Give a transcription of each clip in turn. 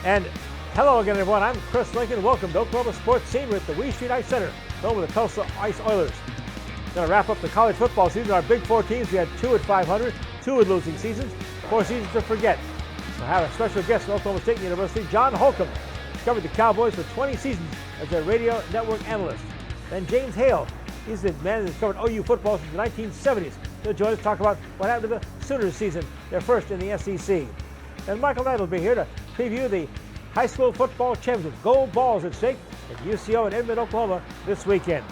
And hello again, everyone. I'm Chris Lincoln. Welcome to Oklahoma Sports Scene with the Wee Street Ice Center, home of the Tulsa Ice Oilers. Going to wrap up the college football season. Our Big Four teams, we had 2 at 500, 2 with losing seasons, 4 seasons to forget. We'll have a special guest from Oklahoma State University, John Holcomb, who's covered the Cowboys for 20 seasons as their radio network analyst. Then James Hale, he's the man who's covered OU football since the 1970s. He'll join us to talk about what happened to the Sooners season, their first in the SEC. And Michael Knight will be here to preview the high school football championship. Gold balls at stake at UCO in Edmond, Oklahoma this weekend.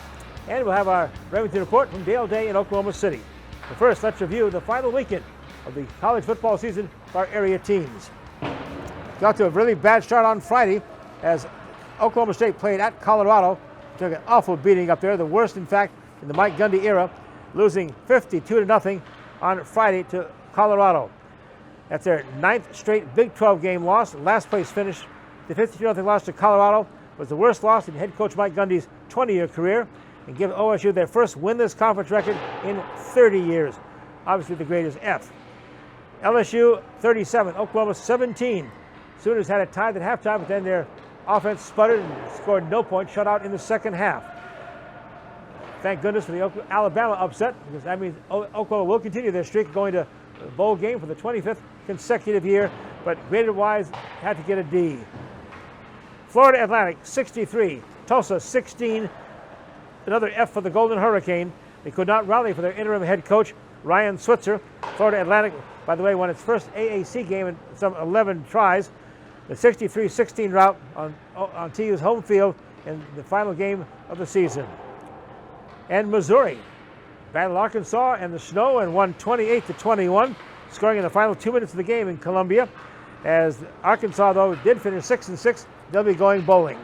And we'll have our Remington report from Dale Day in Oklahoma City. But first, let's review the final weekend of the college football season for our area teams. Got to a really bad start on Friday as Oklahoma State played at Colorado. Took an awful beating up there, the worst, in fact, in the Mike Gundy era, losing 52-0 on Friday to Colorado. That's their 9th straight Big 12 game loss. Last place finish, the 52-0 loss to Colorado, was the worst loss in head coach Mike Gundy's 20-year career, and give OSU their first winless conference record in 30 years. Obviously the grade is F. LSU 37, Oklahoma 17. Sooners had it tied at halftime, but then their offense sputtered and scored no points, shut out in the second half. Thank goodness for the Alabama upset, because that means Oklahoma will continue their streak of going to the bowl game for the 25th consecutive year, but graded-wise had to get a D. Florida Atlantic 63, Tulsa 16, another F for the Golden Hurricane. They could not rally for their interim head coach, Ryan Switzer. Florida Atlantic, by the way, won its first AAC game in some 11 tries. The 63-16 rout on TU's home field in the final game of the season. And Missouri battled Arkansas and the snow and won 28-21, scoring in the final 2 minutes of the game in Columbia. As Arkansas, though, did finish 6-6, they'll be going bowling.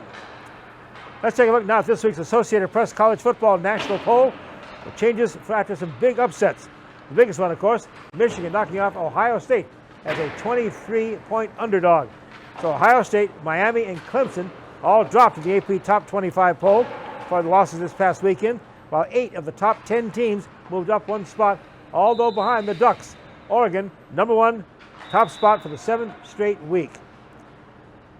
Let's take a look now at this week's Associated Press College Football National Poll. The changes after some big upsets. The biggest one, of course, Michigan knocking off Ohio State as a 23-point underdog. So Ohio State, Miami, and Clemson all dropped in the AP Top 25 poll for the losses this past weekend, while 8 of the top 10 teams moved up 1 spot, although behind the Ducks. Oregon, number 1, top spot for the 7th straight week.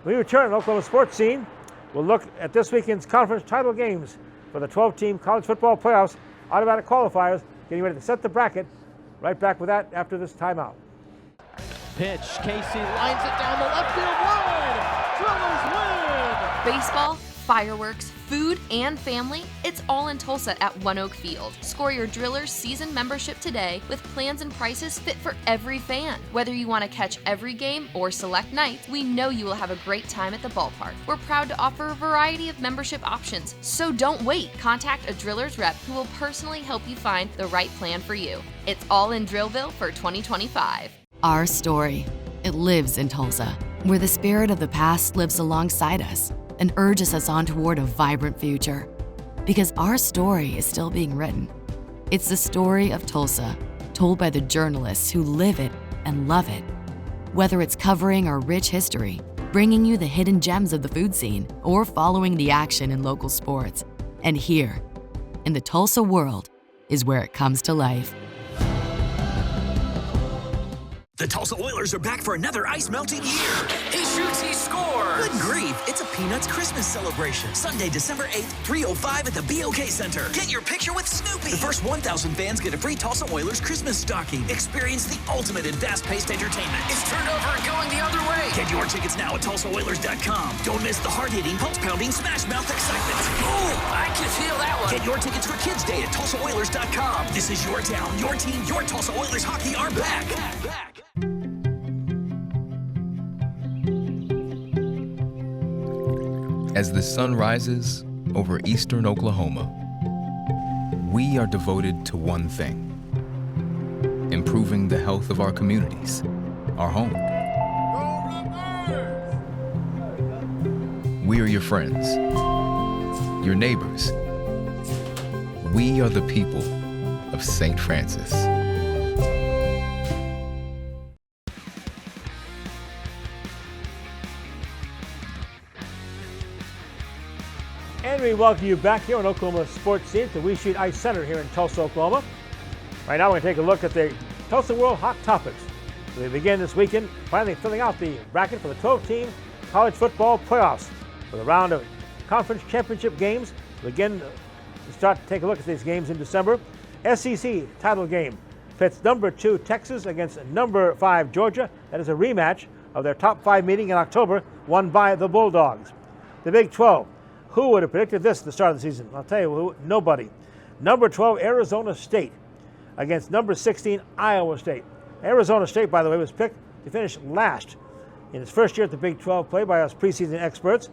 When we return on Oklahoma Sports Scene, we'll look at this weekend's conference title games for the 12-team college football playoffs, automatic qualifiers, getting ready to set the bracket. Right back with that after this timeout. Pitch, Casey lines it down the left field line. Drillers win! Baseball, fireworks, food, and family, it's all in Tulsa at One Oak Field. Score your Drillers season membership today with plans and prices fit for every fan. Whether you want to catch every game or select nights, we know you will have a great time at the ballpark. We're proud to offer a variety of membership options, so don't wait. Contact a Drillers rep who will personally help you find the right plan for you. It's all in Drillville for 2025. Our story. It lives in Tulsa, where the spirit of the past lives alongside us and urges us on toward a vibrant future. Because our story is still being written. It's the story of Tulsa, told by the journalists who live it and love it. Whether it's covering our rich history, bringing you the hidden gems of the food scene, or following the action in local sports. And here, in the Tulsa world, is where it comes to life. The Tulsa Oilers are back for another ice-melting year. He shoots, he scores. Good grief, it's a Peanuts Christmas celebration. Sunday, December 8th, 3:05 at the BOK Center. Get your picture with Snoopy. The first 1,000 fans get a free Tulsa Oilers Christmas stocking. Experience the ultimate in fast-paced entertainment. It's turned over and going the other way. Get your tickets now at TulsaOilers.com. Don't miss the hard-hitting, pulse-pounding, smash-mouth excitement. Ooh, I can feel that one. Get your tickets for Kids Day at TulsaOilers.com. This is your town, your team, your Tulsa Oilers hockey are back. As the sun rises over eastern Oklahoma, we are devoted to one thing: improving the health of our communities, our home. We are your friends, your neighbors. We are the people of St. Francis. And we welcome you back here on Oklahoma Sports Scene at the Wee Street Ice Center here in Tulsa, Oklahoma. Right now we're going to take a look at the Tulsa World Hot Topics. We begin this weekend finally filling out the bracket for the 12-team college football playoffs with a round of conference championship games. We'll again start to take a look at these games in December. SEC title game pits number 2 Texas against number 5 Georgia. That is a rematch of their top 5 meeting in October, won by the Bulldogs. The Big 12. Who would have predicted this at the start of the season? I'll tell you who. Nobody. Number 12 Arizona State against number 16 Iowa State. Arizona State, by the way, was picked to finish last in its first year at the Big 12 play by us preseason experts.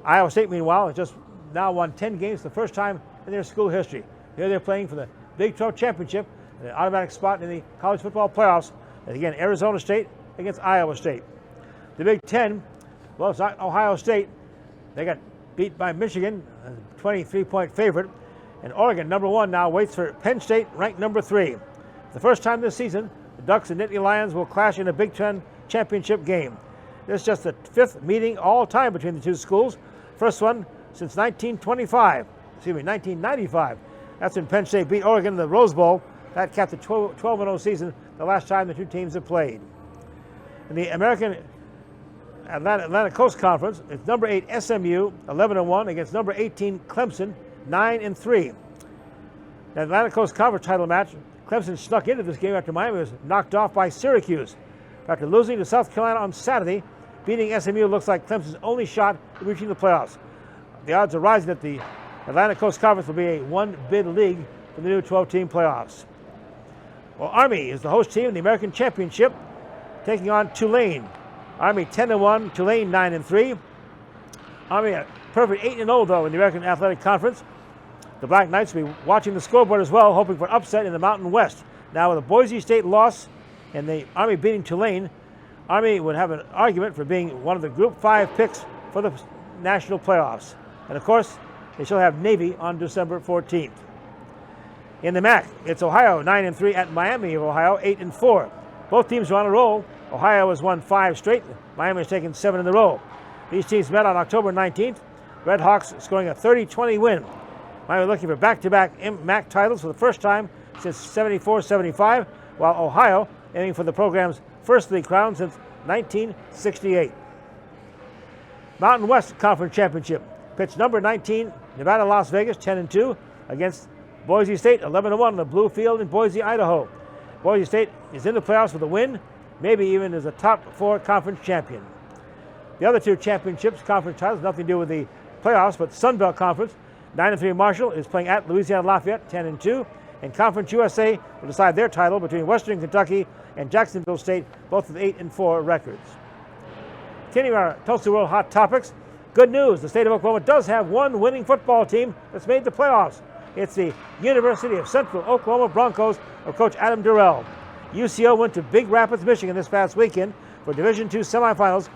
Iowa State, meanwhile, has just now won 10 games for the first time in their school history. Here they're playing for the Big 12 championship, an automatic spot in the college football playoffs. And again, Arizona State against Iowa State. The Big 10, well, it's not Ohio State. They got beat by Michigan, a 23-point favorite. And Oregon, number 1, now waits for Penn State, ranked number 3. The first time this season, the Ducks and Nittany Lions will clash in a Big 10 championship game. This is just the 5th meeting all time between the two schools. First one since 1995. That's when Penn State beat Oregon in the Rose Bowl. That capped a 12-0 season, the last time the two teams have played. In the American Atlantic Coast Conference, it's number 8 SMU, 11-1 against number 18 Clemson, 9-3. The Atlantic Coast Conference title match, Clemson snuck into this game after Miami was knocked off by Syracuse. After losing to South Carolina on Saturday, beating SMU looks like Clemson's only shot at reaching the playoffs. The odds are rising that the Atlantic Coast Conference will be a one-bid league for the new 12-team playoffs. Well, Army is the host team in the American Championship, taking on Tulane. Army 10-1, Tulane 9-3. Army a perfect 8-0 though in the American Athletic Conference. The Black Knights will be watching the scoreboard as well, hoping for an upset in the Mountain West. Now with a Boise State loss and the Army beating Tulane, Army would have an argument for being one of the Group 5 picks for the national playoffs. And of course, they shall have Navy on December 14th. In the MAC, it's Ohio 9-3 at Miami of Ohio 8-4. Both teams are on a roll. Ohio has won 5 straight. Miami has taken 7 in a row. These teams met on October 19th. Red Hawks scoring a 30-20 win. Miami looking for back-to-back MAC titles for the first time since 74-75, while Ohio aiming for the program's first league crown since 1968. Mountain West Conference Championship pits number 19 Nevada Las Vegas 10-2 against Boise State 11-1 on the blue field in Boise, Idaho. Boise State is in the playoffs with a win, maybe even as a top 4 conference champion. The other 2 championships, conference titles, nothing to do with the playoffs, but Sun Belt Conference. 9-3 Marshall is playing at Louisiana Lafayette 10-2, and Conference USA will decide their title between Western Kentucky and Jacksonville State, both with 8-4 records. Continuing our Tulsa World Hot Topics, good news, the state of Oklahoma does have one winning football team that's made the playoffs. It's the University of Central Oklahoma Broncos of Coach Adam Durrell. UCO went to Big Rapids, Michigan this past weekend for Division II semifinals.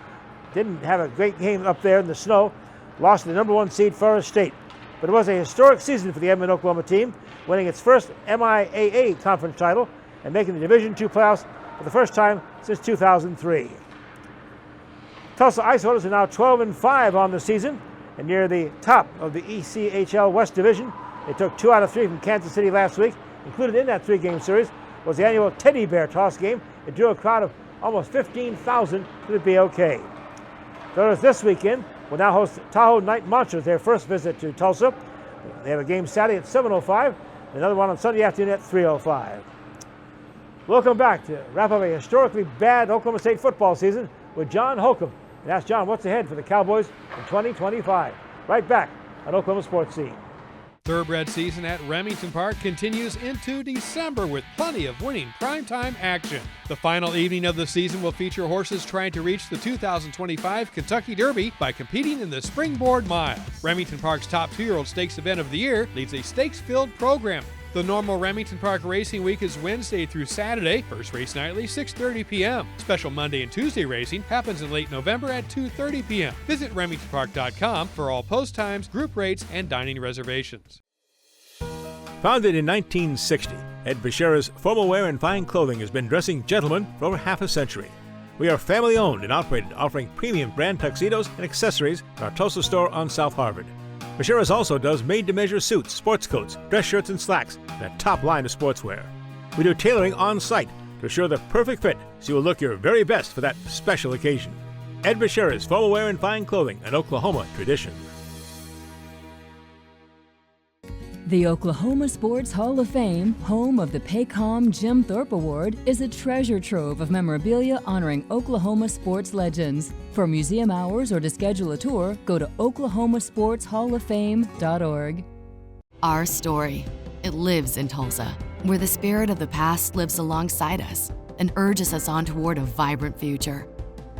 Didn't have a great game up there in the snow. Lost to the number 1 seed Forest State. But it was a historic season for the Edmond, Oklahoma team, winning its first MIAA conference title and making the Division II playoffs for the first time since 2003. Tulsa Ice Holders are now 12-5 on the season and near the top of the ECHL West Division. They took 2 out of 3 from Kansas City last week. Included in that 3-game series was the annual Teddy Bear Toss game. It drew a crowd of almost 15,000 to the BOK. Voters this weekend will now host Tahoe Night Monsters, their first visit to Tulsa. They have a game Saturday at 7:05, another one on Sunday afternoon at 3:05. Welcome back to wrap up a historically bad Oklahoma State football season with John Holcomb. And ask John what's ahead for the Cowboys in 2025. Right back on Oklahoma Sports Scene. Thoroughbred season at Remington Park continues into December with plenty of winning primetime action. The final evening of the season will feature horses trying to reach the 2025 Kentucky Derby by competing in the Springboard Mile. Remington Park's top 2-year-old stakes event of the year leads a stakes-filled program. The normal Remington Park Racing Week is Wednesday through Saturday, first race nightly 6:30 p.m. Special Monday and Tuesday racing happens in late November at 2:30 p.m. Visit RemingtonPark.com for all post times, group rates, and dining reservations. Founded in 1960, Ed Bashira's Formal Wear and Fine Clothing has been dressing gentlemen for over half a century. We are family owned and operated, offering premium brand tuxedos and accessories in our Tulsa store on South Harvard. Bashira's also does made-to-measure suits, sports coats, dress shirts, and slacks, and a top line of sportswear. We do tailoring on-site to assure the perfect fit so you will look your very best for that special occasion. Ed Bashira's Formal Wear and Fine Clothing, an Oklahoma tradition. The Oklahoma Sports Hall of Fame, home of the Paycom Jim Thorpe Award, is a treasure trove of memorabilia honoring Oklahoma sports legends. For museum hours or to schedule a tour, go to oklahomasportshalloffame.org. Our story. It lives in Tulsa, where the spirit of the past lives alongside us and urges us on toward a vibrant future.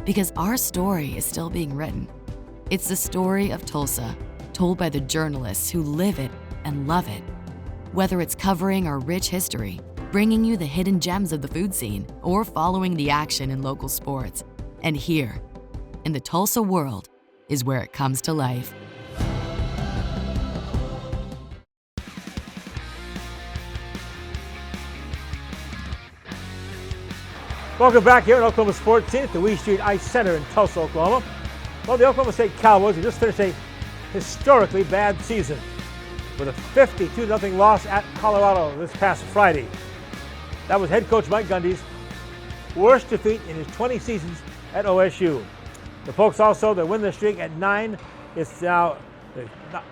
Because our story is still being written. It's the story of Tulsa, told by the journalists who live it and love it. Whether it's covering our rich history, bringing you the hidden gems of the food scene, or following the action in local sports. And here, in the Tulsa world, is where it comes to life. Welcome back here at Oklahoma Sports Scene at the Wee Street Ice Center in Tulsa, Oklahoma. Well, the Oklahoma State Cowboys have just finished a historically bad season with a 52-0 loss at Colorado this past Friday. That was head coach Mike Gundy's worst defeat in his 20 seasons at OSU. The Pokes also, their winless streak at 9. It's now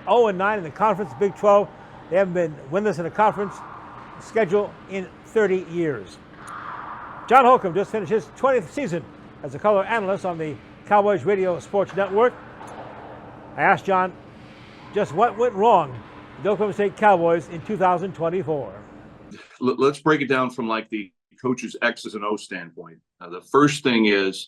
0-9 in the conference, Big 12. They haven't been winless in a conference schedule in 30 years. John Holcomb just finished his 20th season as a color analyst on the Cowboys Radio Sports Network. I asked John just what went wrong with the Oklahoma State Cowboys in 2024. Let's break it down from like the coach's X's and O's standpoint. The first thing is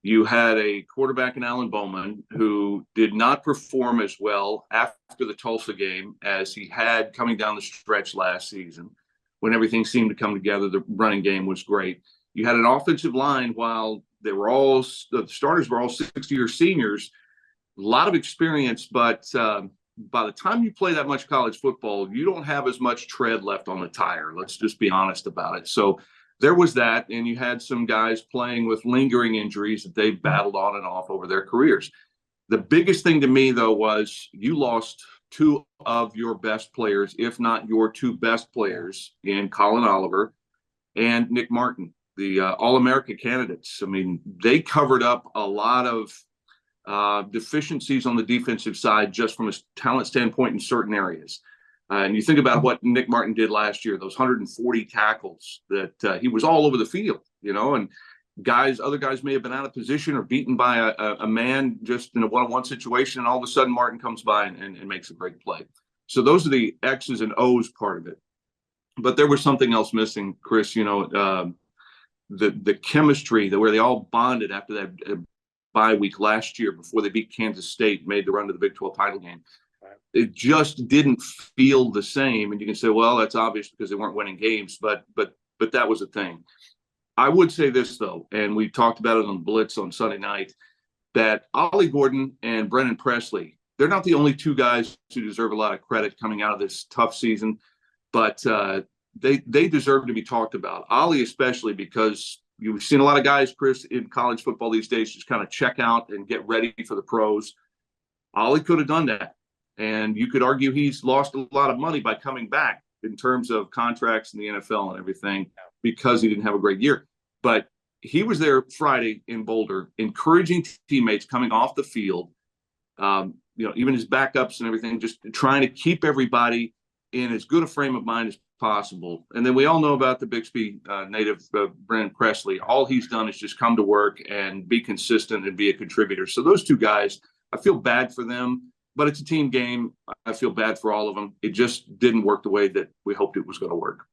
you had a quarterback in Alan Bowman who did not perform as well after the Tulsa game as he had coming down the stretch last season when everything seemed to come together. The running game was great. You had an offensive line while the starters were all 60-year seniors, a lot of experience, but by the time you play that much college football, you don't have as much tread left on the tire. Let's just be honest about it. So there was that, and you had some guys playing with lingering injuries that they battled on and off over their careers. The biggest thing to me, though, was you lost two of your best players, if not your two best players, in Colin Oliver and Nick Martin, the All-American candidates. I mean, they covered up a lot of deficiencies on the defensive side just from a talent standpoint in certain areas. And you think about what Nick Martin did last year, those 140 tackles that he was all over the field, and other guys may have been out of position or beaten by a man just in a one-on-one situation. And all of a sudden Martin comes by and makes a great play. So those are the X's and O's part of it. But there was something else missing, Chris, the chemistry where they all bonded after that bye week last year before they beat Kansas State, made the run to the Big 12 title game. Right. It just didn't feel the same. And you can say, well, that's obvious because they weren't winning games, but that was a thing. I would say this, though, and we talked about it on Blitz on Sunday night, that Ollie Gordon and Brennan Presley, they're not the only two guys who deserve a lot of credit coming out of this tough season, but they deserve to be talked about. Ollie especially, because you've seen a lot of guys, Chris, in college football these days just kind of check out and get ready for the pros. Ollie could have done that. And you could argue he's lost a lot of money by coming back in terms of contracts in the NFL and everything because he didn't have a great year. But he was there Friday in Boulder, encouraging teammates coming off the field, even his backups and everything, just trying to keep everybody in as good a frame of mind as possible. And then we all know about the Bixby native, Brennan Presley. All he's done is just come to work and be consistent and be a contributor. So those two guys, I feel bad for them, but it's a team game. I feel bad for all of them. It just didn't work the way that we hoped it was going to work.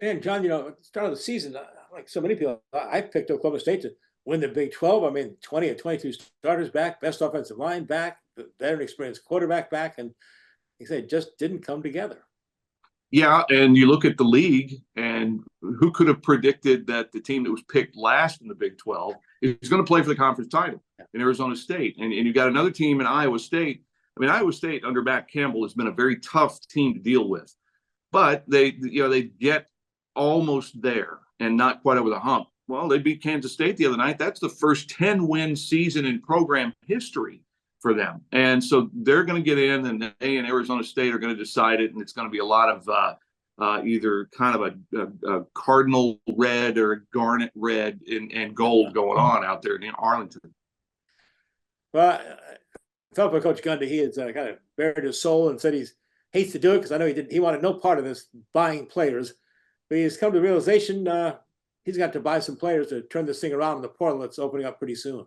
And John, at the start of the season, like so many people, I picked Oklahoma State to win the Big 12. I mean, 20 of 22 starters back, best offensive line back, the veteran experienced quarterback back, and he said it just didn't come together. Yeah, and you look at the league, and who could have predicted that the team that was picked last in the Big 12 is going to play for the conference title in Arizona State? And you got another team in Iowa State. I mean, Iowa State under Matt Campbell has been a very tough team to deal with, but they get almost there and not quite over the hump. Well, they beat Kansas State the other night. That's the first 10-win season in program history for them. And so they're going to get in, and they and Arizona State are going to decide it. And it's going to be a lot of either kind of a cardinal red or a garnet red and gold going on out there in Arlington. Well, I felt for Coach Gundy. He has kind of bared his soul and said he hates to do it because I know he wanted no part of this buying players. But he's come to the realization he's got to buy some players to turn this thing around in the portal that's opening up pretty soon.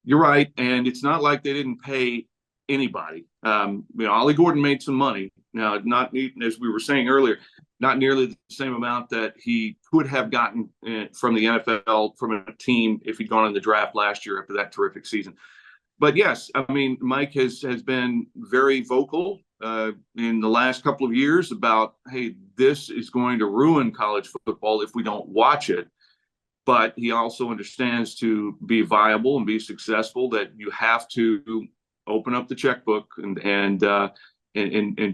You're right, and it's not like they didn't pay anybody. Ollie Gordon made some money. Now, not, as we were saying earlier, not nearly the same amount that he could have gotten from the NFL, from a team, if he'd gone in the draft last year after that terrific season. But yes, I mean, Mike has been very vocal in the last couple of years about, hey, this is going to ruin college football if we don't watch it. But he also understands, to be viable and be successful, that you have to open up the checkbook and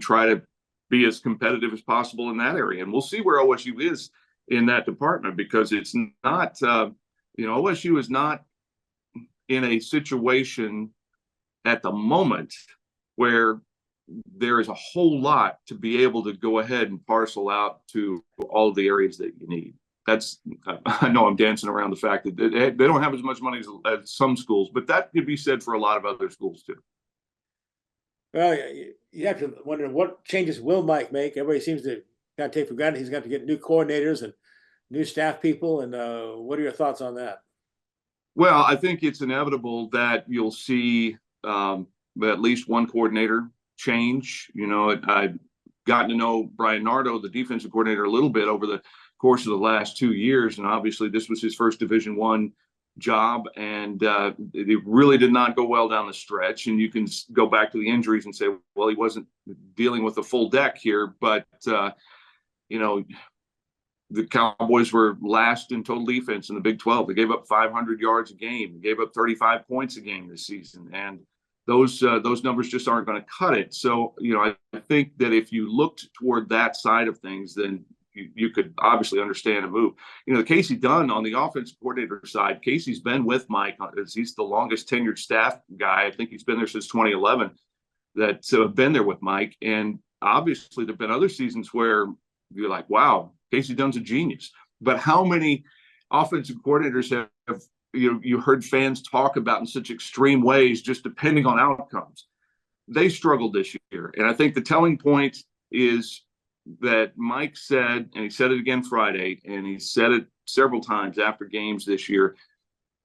try to be as competitive as possible in that area. And we'll see where OSU is in that department, because it's not, OSU is not in a situation at the moment where there is a whole lot to be able to go ahead and parcel out to all of the areas that you need. I know I'm dancing around the fact that they don't have as much money as some schools, but that could be said for a lot of other schools too. Well, you have to wonder, what changes will Mike make? Everybody seems to kind of take for granted he's got to get new coordinators and new staff people. And what are your thoughts on that? Well, I think it's inevitable that you'll see at least one coordinator change. I've gotten to know Brian Nardo, the defensive coordinator, a little bit over the course of the last 2 years, and obviously this was his first Division I job, and it really did not go well down the stretch. And you can go back to the injuries and say, well, he wasn't dealing with a full deck here, but the Cowboys were last in total defense in the Big 12. They gave up 500 yards a game. They gave up 35 points a game this season. And those numbers just aren't going to cut it. So, I think that if you looked toward that side of things, then you could obviously understand a move. Casey Dunn on the offensive coordinator side, Casey's been with Mike. He's the longest tenured staff guy. I think he's been there since 2011 that have been there with Mike. And obviously there have been other seasons where you're like, wow, Casey Dunn's a genius. But how many offensive coordinators have you heard fans talk about in such extreme ways, just depending on outcomes? They struggled this year. And I think the telling point is that Mike said, and he said it again Friday, and he said it several times after games this year,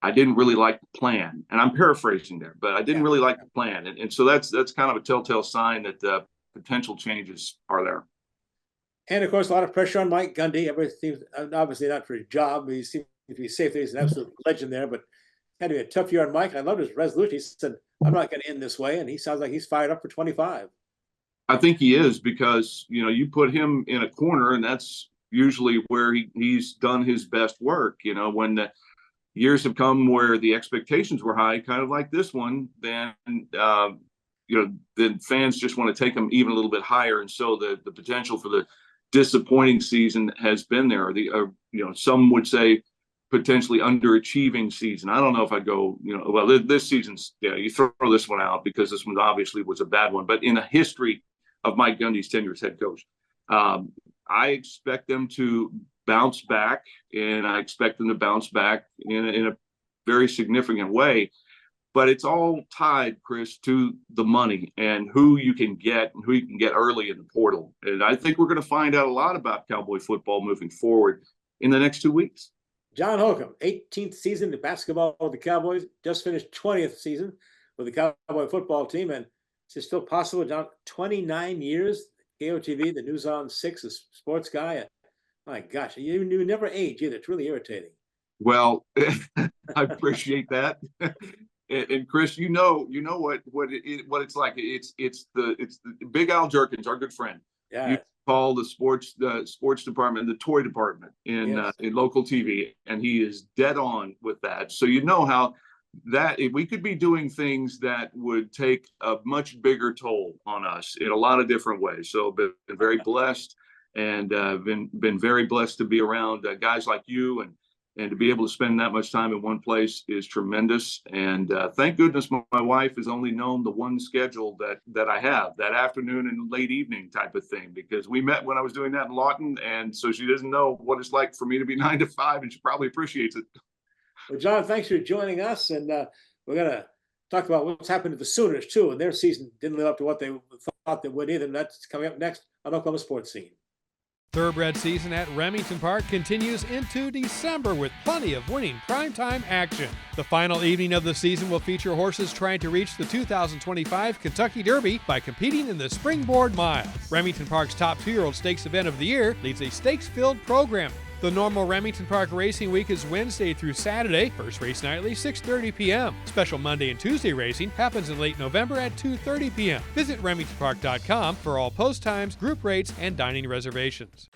I didn't really like the plan. And I'm paraphrasing there, but I didn't really like the plan. And so that's kind of a telltale sign that potential changes are there. And of course, a lot of pressure on Mike Gundy. Everybody seems, obviously not for his job, but he seems to be safe. He's an absolute legend there, but had to be a tough year on Mike. And I loved his resolution. He said, I'm not going to end this way. And he sounds like he's fired up for 25. I think he is, because, you put him in a corner, and that's usually where he's done his best work. When the years have come where the expectations were high, kind of like this one, then, then fans just want to take them even a little bit higher. And so the potential for the disappointing season has been there. Some would say potentially underachieving season. I don't know if I'd go, this season's, you throw this one out because this one obviously was a bad one. But in the history of Mike Gundy's tenure as head coach, I expect them to bounce back, and I expect them to bounce back in a very significant way. But it's all tied, Chris, to the money and who you can get and who you can get early in the portal. And I think we're going to find out a lot about Cowboy football moving forward in the next 2 weeks. John Holcomb, 18th season in basketball with the Cowboys, just finished 20th season with the Cowboy football team. And it's still possible, John, 29 years, KOTV, the News on 6, a sports guy. My gosh, you never age either. It's really irritating. Well, I appreciate that. And Chris, you know what it's like. It's the Big Al Jerkins, our good friend. Yeah. You call the sports department, the toy department in local TV, and he is dead on with that. So how that if we could be doing things that would take a much bigger toll on us in a lot of different ways. So been very blessed, and been very blessed to be around guys like you, and to be able to spend that much time in one place is tremendous. And thank goodness my wife has only known the one schedule that I have, that afternoon and late evening type of thing, because we met when I was doing that in Lawton. And so she doesn't know what it's like for me to be 9 to 5, and she probably appreciates it. Well, John, thanks for joining us. And we're going to talk about what's happened to the Sooners, too, and their season didn't live up to what they thought they would either, and that's coming up next on Oklahoma Sports Scene. Thoroughbred season at Remington Park continues into December with plenty of winning primetime action. The final evening of the season will feature horses trying to reach the 2025 Kentucky Derby by competing in the Springboard Mile. Remington Park's top 2-year-old stakes event of the year leads a stakes-filled program. The normal Remington Park racing week is Wednesday through Saturday, first race nightly 6:30 p.m. Special Monday and Tuesday racing happens in late November at 2:30 p.m. Visit RemingtonPark.com for all post times, group rates, and dining reservations.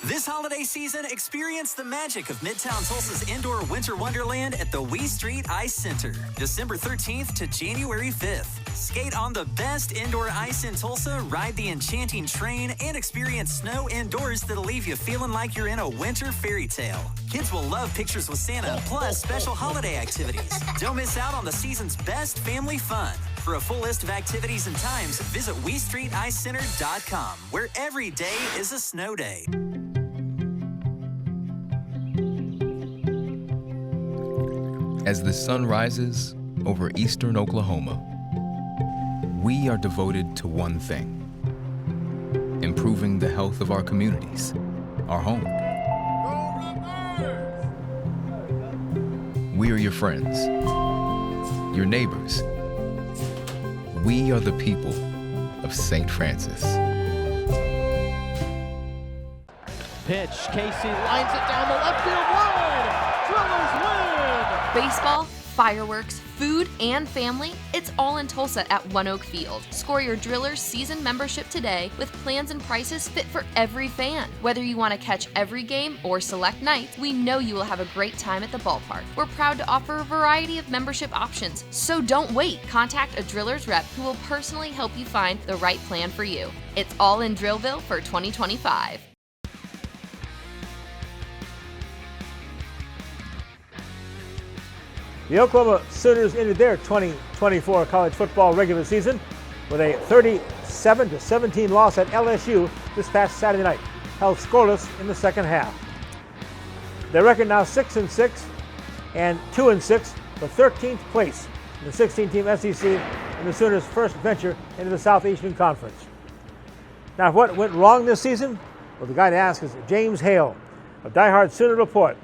This holiday season, experience the magic of Midtown Tulsa's indoor winter wonderland at the Wee Street Ice Center, December 13th to January 5th. Skate on the best indoor ice in Tulsa, ride the enchanting train, and experience snow indoors that'll leave you feeling like you're in a winter fairy tale. Kids will love pictures with Santa, plus special holiday activities. Don't miss out on the season's best family fun. For a full list of activities and times, visit WeStreetIceCenter.com, where every day is a snow day. As the sun rises over eastern Oklahoma, we are devoted to one thing: improving the health of our communities, our home. We are your friends, your neighbors. We are the people of St. Francis. Pitch, Casey lines it down the left field line. Drillers win! Baseball, fireworks, food, and family, it's all in Tulsa at One Oak Field. Score your Drillers season membership today with plans and prices fit for every fan. Whether you want to catch every game or select nights, we know you will have a great time at the ballpark. We're proud to offer a variety of membership options, so don't wait. Contact a Drillers rep who will personally help you find the right plan for you. It's all in Drillville for 2025. The Oklahoma Sooners ended their 2024 college football regular season with a 37-17 loss at LSU this past Saturday night, held scoreless in the second half. Their record now 6-6 and 2-6 for 13th place in the 16-team SEC in the Sooners' first venture into the Southeastern Conference. Now, what went wrong this season? Well, the guy to ask is James Hale of Die Hard Sooner Report.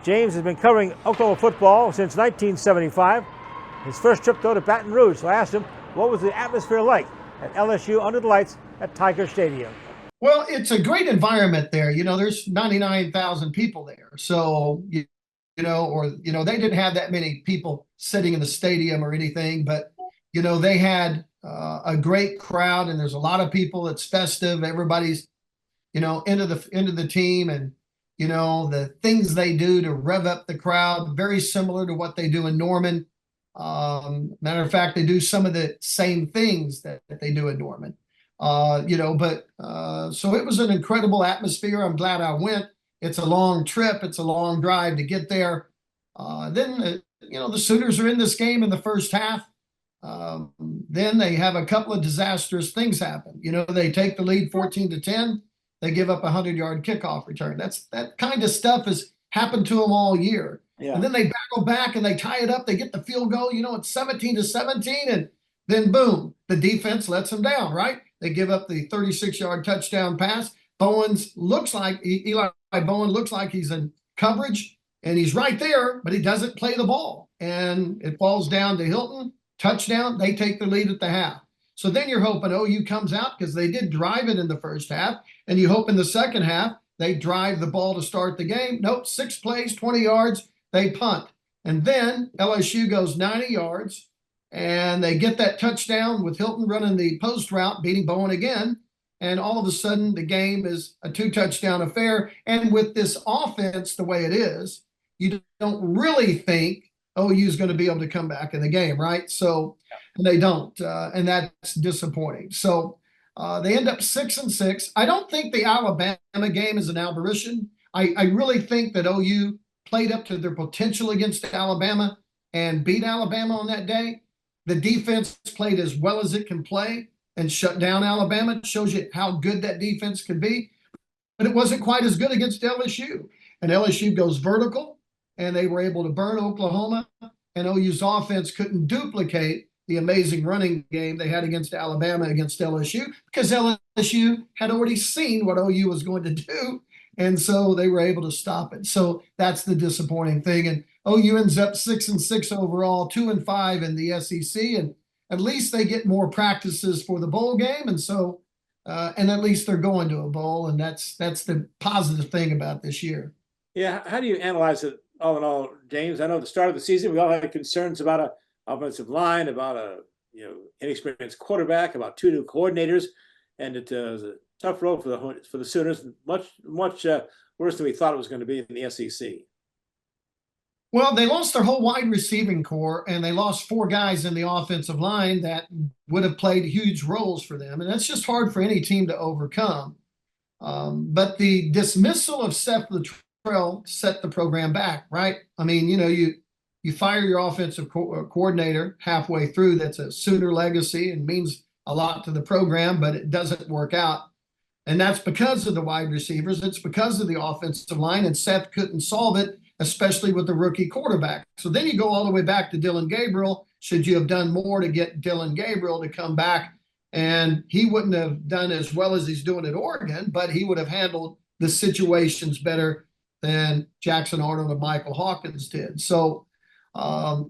James has been covering Oklahoma football since 1975. His first trip, though, to Baton Rouge. So I asked him, what was the atmosphere like at LSU under the lights at Tiger Stadium? Well, it's a great environment there. You know, there's 99,000 people there. So, they didn't have that many people sitting in the stadium or anything, but, they had a great crowd, and there's a lot of people. It's festive. Everybody's, into the team, and the things they do to rev up the crowd, very similar to what they do in Norman. Matter of fact, they do some of the same things that they do in Norman. So it was an incredible atmosphere. I'm glad I went. It's a long trip. It's a long drive to get there. Then the Sooners are in this game in the first half. Then they have a couple of disastrous things happen. They take the lead 14-10. They give up a 100-yard kickoff return. That kind of stuff has happened to them all year. Yeah. And then they battle back and they tie it up. They get the field goal. It's 17-17, and then boom, the defense lets them down. Right? They give up the 36-yard touchdown pass. Eli Bowen looks like he's in coverage, and he's right there, but he doesn't play the ball, and it falls down to Hilton. Touchdown. They take the lead at the half. So then you're hoping OU comes out, because they did drive it in the first half, and you hope in the second half they drive the ball to start the game. Nope, 6 plays, 20 yards, they punt. And then LSU goes 90 yards, and they get that touchdown with Hilton running the post route, beating Bowen again, and all of a sudden the game is a 2-touchdown affair. And with this offense the way it is, you don't really think OU is going to be able to come back in the game, right? So they don't, and that's disappointing. So they end up 6-6. I don't think the Alabama game is an aberration. I really think that OU played up to their potential against Alabama and beat Alabama on that day. The defense played as well as it can play and shut down Alabama. It shows you how good that defense can be. But it wasn't quite as good against LSU. And LSU goes vertical, and they were able to burn Oklahoma. and OU's offense couldn't duplicate the amazing running game they had against Alabama, against LSU, because LSU had already seen what OU was going to do. And so they were able to stop it. So that's the disappointing thing. And OU ends up 6-6 overall, 2-5 in the SEC. And at least they get more practices for the bowl game. And so, and at least they're going to a bowl. And that's the positive thing about this year. Yeah. How do you analyze it all in all, James? I know at the start of the season, we all had concerns about an offensive line, about a inexperienced quarterback, about 2 new coordinators. And it was a tough road for the Sooners, much worse than we thought it was going to be in the SEC. Well, they lost their whole wide receiving core, and they lost 4 guys in the offensive line that would have played huge roles for them. And that's just hard for any team to overcome. But the dismissal of Seth Luttrell set the program back, right? I mean, you fire your offensive coordinator halfway through. That's a Sooner legacy and means a lot to the program, but it doesn't work out. And that's because of the wide receivers. It's because of the offensive line, and Seth couldn't solve it, especially with the rookie quarterback. So then you go all the way back to Dillon Gabriel. Should you have done more to get Dillon Gabriel to come back? And he wouldn't have done as well as he's doing at Oregon, but he would have handled the situations better than Jackson Arnold and Michael Hawkins did. So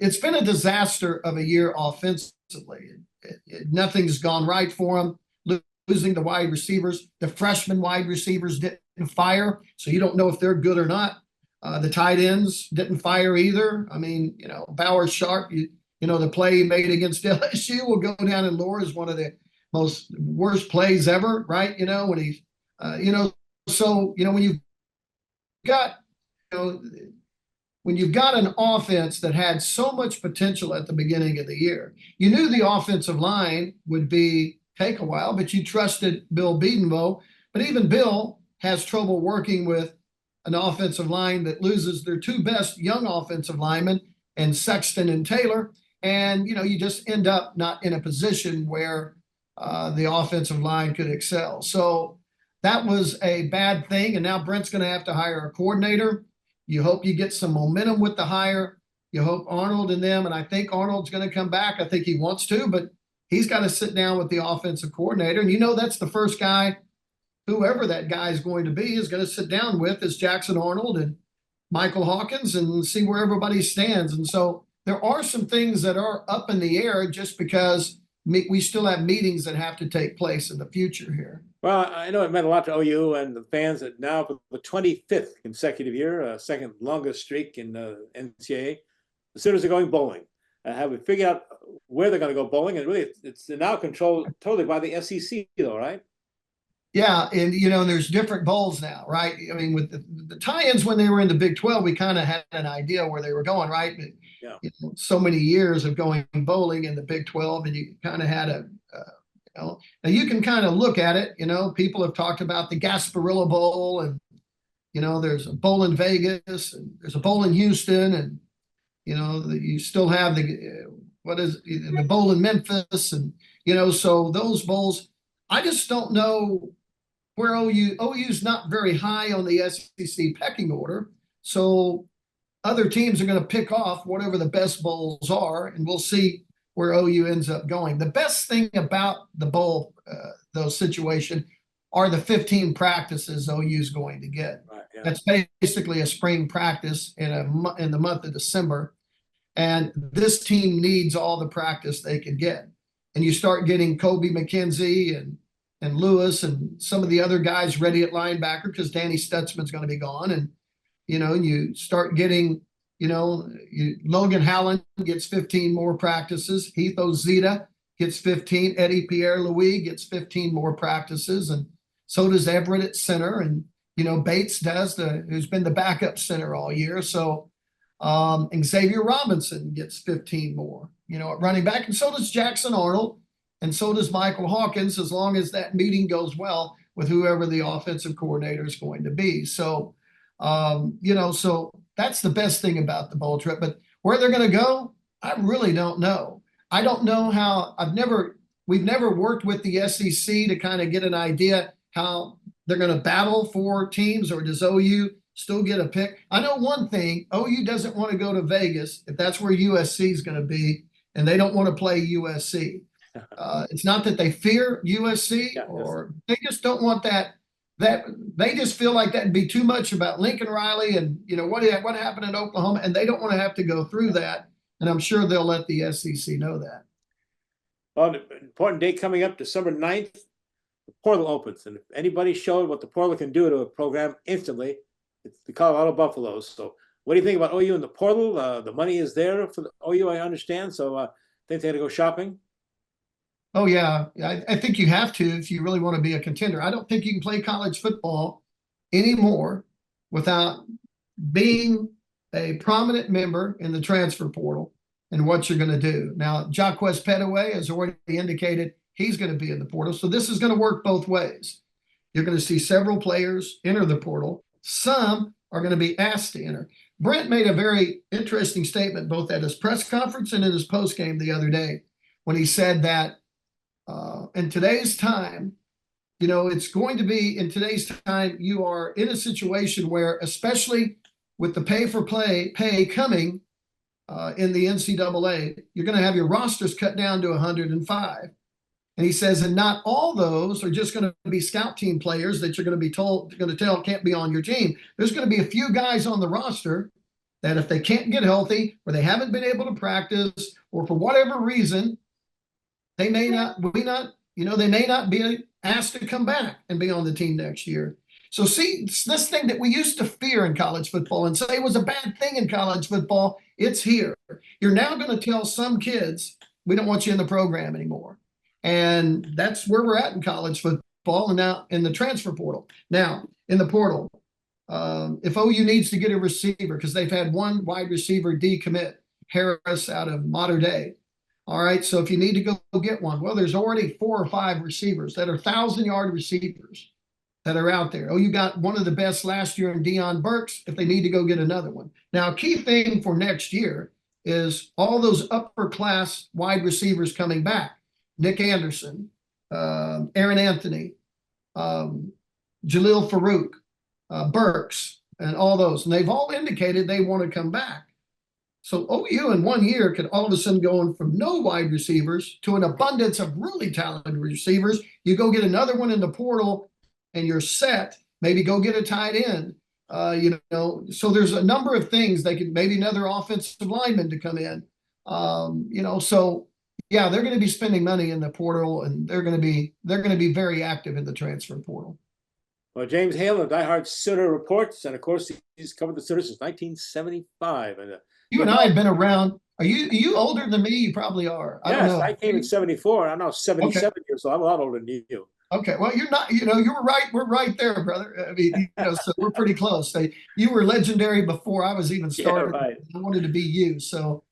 it's been a disaster of a year offensively. Nothing's gone right for him. Losing the wide receivers, the freshman wide receivers didn't fire, so you don't know if they're good or not. The tight ends didn't fire either. I mean, Bauer Sharp, the play he made against LSU will go down in lore as one of the most worst plays ever, right? When he's, so when you've got, when you've got an offense that had so much potential at the beginning of the year, you knew the offensive line would take a while, but you trusted Bill Bedenbaugh. But even Bill has trouble working with an offensive line that loses their 2 best young offensive linemen, and Sexton and Taylor. And, you just end up not in a position where the offensive line could excel. So that was a bad thing. And now Brent's going to have to hire a coordinator. You hope you get some momentum with the hire. You hope Arnold and them, and I think Arnold's going to come back. I think he wants to, but he's got to sit down with the offensive coordinator. And that's the first guy, whoever that guy is going to be, is going to sit down with is Jackson Arnold and Michael Hawkins and see where everybody stands. And so there are some things that are up in the air just because we still have meetings that have to take place in the future here. Well, I know it meant a lot to OU and the fans that now for the 25th consecutive year, second longest streak in NCAA, the Sooners are going bowling. Have we figured out where they're going to go bowling? And really, it's now controlled totally by the SEC, though, right? Yeah, and there's different bowls now, right? I mean, with the tie-ins when they were in the Big 12, we kind of had an idea where they were going, right? But, so many years of going bowling in the Big 12, and you kind of had now you can kind of look at it. People have talked about the Gasparilla Bowl, and there's a bowl in Vegas, and there's a bowl in Houston, and you still have the bowl in Memphis, and so those bowls. I just don't know where OU's not very high on the SEC pecking order. So other teams are going to pick off whatever the best bowls are, and we'll see where OU ends up going. The best thing about the bowl, those situation, are the 15 practices OU's going to get. Right, yeah. That's basically a spring practice in the month of December. And this team needs all the practice they can get. And you start getting Kobe McKenzie and Lewis and some of the other guys ready at linebacker because Danny Stutzman's going to be gone. And, you start getting, Logan Hallen gets 15 more practices. Heath Ozita gets 15. Eddie Pierre-Louis gets 15 more practices. And so does Everett at center. And, Bates who's been the backup center all year. So Xavier Robinson gets 15 more, at running back. And so does Jackson Arnold. And so does Michael Hawkins, as long as that meeting goes well with whoever the offensive coordinator is going to be. So, so that's the best thing about the bowl trip. But where they're going to go, I really don't know. I don't know how. We've never worked with the SEC to kind of get an idea how they're going to battle for teams, or does OU still get a pick. I know one thing, OU doesn't want to go to Vegas if that's where USC is going to be, and they don't want to play USC. It's not that they fear USC, or they just don't want that. That they just feel like that'd be too much about Lincoln Riley and what happened in Oklahoma, and they don't want to have to go through that. And I'm sure they'll let the SEC know that. Well, an important date coming up, December 9th, the portal opens. And if anybody showed what the portal can do to a program instantly, it's the Colorado Buffaloes. So what do you think about OU and the portal? The money is there for the OU, I understand. So think they're going to go shopping? Oh, yeah. I think you have to if you really want to be a contender. I don't think you can play college football anymore without being a prominent member in the transfer portal and what you're going to do. Now, Jaquez Petaway has already indicated he's going to be in the portal. So this is going to work both ways. You're going to see several players enter the portal. Some are going to be asked to enter. Brent made a very interesting statement both at his press conference and in his postgame the other day when he said that in today's time, it's going to be in today's time, you are in a situation where, especially with the pay coming in the NCAA, you're going to have your rosters cut down to 105. And he says, and not all those are just going to be scout team players that you're going to be tell can't be on your team. There's going to be a few guys on the roster that if they can't get healthy or they haven't been able to practice or for whatever reason, they may not be asked to come back and be on the team next year. So see, this thing that we used to fear in college football and say was a bad thing in college football, it's here. You're now going to tell some kids, we don't want you in the program anymore. And that's where we're at in college football and now in the transfer portal. Now, in the portal, if OU needs to get a receiver, because they've had one wide receiver decommit, Harris out of Mater Dei. All right, so if you need to go get one, well, there's already 4 or 5 receivers that are 1,000-yard receivers that are out there. Oh, you got one of the best last year in Deion Burks if they need to go get another one. Now, a key thing for next year is all those upper class wide receivers coming back. Nick Anderson, Aaron Anthony, Jalil Farouk, Burks, and all those. And they've all indicated they want to come back. So OU in 1 year could all of a sudden go from no wide receivers to an abundance of really talented receivers. You go get another one in the portal and you're set. Maybe go get a tight end. So there's a number of things they could, maybe another offensive lineman to come in. So yeah, they're going to be spending money in the portal, and they're going to be very active in the transfer portal. Well, James Hale of diehard Sooner reports, and of course he's covered the Sooners since 1975. And you and I have been around. Are you older than me? You probably are. Yes, I came in 74. I'm now 77 years old. I'm a lot older than you. Okay, well, you're not. You were right. We're right there, brother. I mean, so we're pretty close. You were legendary before I was even started. Yeah, right. I wanted to be you. So,